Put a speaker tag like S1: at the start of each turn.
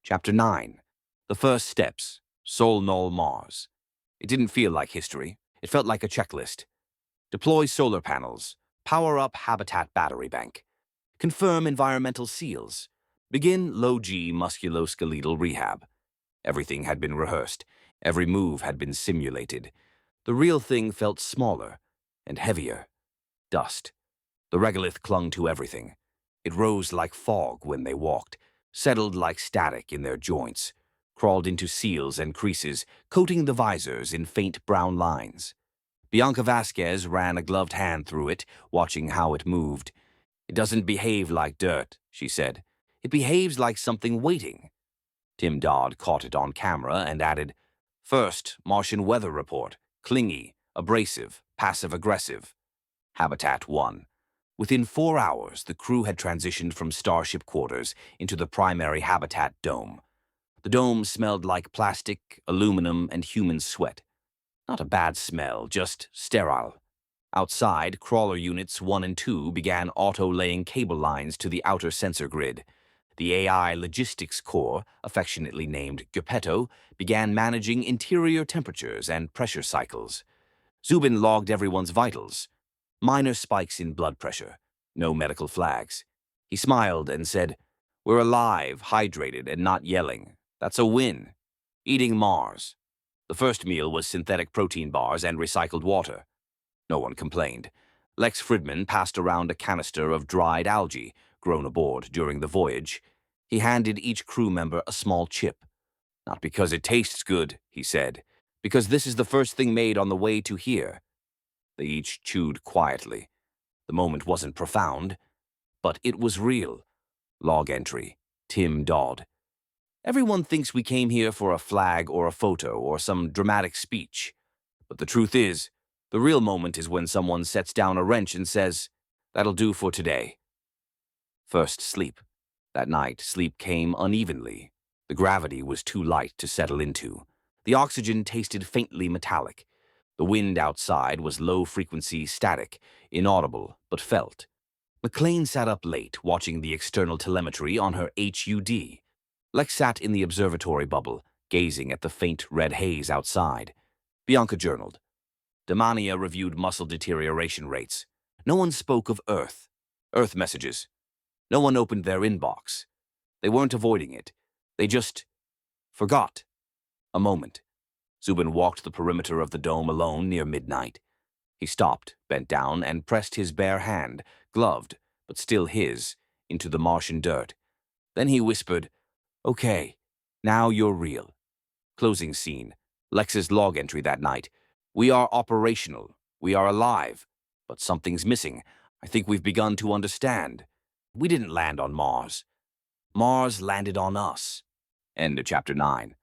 S1: Chapter 9. The First Steps. Sol Null Mars. It didn't feel like history. It felt like a checklist. Deploy solar panels. Power up habitat battery bank. Confirm environmental seals. Begin low-G musculoskeletal rehab. Everything had been rehearsed. Every move had been simulated. The real thing felt smaller and heavier. Dust. The regolith clung to everything. It rose like fog when they walked, settled like static in their joints, crawled into seals and creases, coating the visors in faint brown lines. Bianca Vasquez ran a gloved hand through it, watching how it moved. "It doesn't behave like dirt," she said. "It behaves like something waiting." Tim Dodd caught it on camera and added, "First, Martian weather report. Clingy, abrasive, passive-aggressive. Habitat 1. Within 4 hours, the crew had transitioned from Starship quarters into the primary habitat dome. The dome smelled like plastic, aluminum, and human sweat. Not a bad smell, just sterile. Outside, crawler units 1 and 2 began auto-laying cable lines to the outer sensor grid. The AI Logistics Core, affectionately named Geppetto, began managing interior temperatures and pressure cycles. Zubin logged everyone's vitals. Minor spikes in blood pressure. No medical flags. He smiled and said, "We're alive, hydrated, and not yelling. That's a win." Eating Mars. The first meal was synthetic protein bars and recycled water. No one complained. Lex Fridman passed around a canister of dried algae, grown aboard during the voyage. He handed each crew member a small chip. "Not because it tastes good," he said, "because this is the first thing made on the way to here." They each chewed quietly. The moment wasn't profound, but it was real. Log entry. Tim Dodd. "Everyone thinks we came here for a flag or a photo or some dramatic speech. But the truth is, the real moment is when someone sets down a wrench and says, 'That'll do for today.'" First, sleep. That night, sleep came unevenly. The gravity was too light to settle into. The oxygen tasted faintly metallic. The wind outside was low-frequency static, inaudible but felt. McLean sat up late, watching the external telemetry on her HUD. Lex sat in the observatory bubble, gazing at the faint red haze outside. Bianca journaled. Damania reviewed muscle deterioration rates. No one spoke of Earth. Earth messages. No one opened their inbox. They weren't avoiding it. They just forgot. A moment. Zubin walked the perimeter of the dome alone near midnight. He stopped, bent down, and pressed his bare hand, gloved, but still his, into the Martian dirt. Then he whispered, "Okay, now you're real." Closing scene. Lex's log entry that night. "We are operational. We are alive. But something's missing. I think we've begun to understand. We didn't land on Mars. Mars landed on us." End of chapter 9.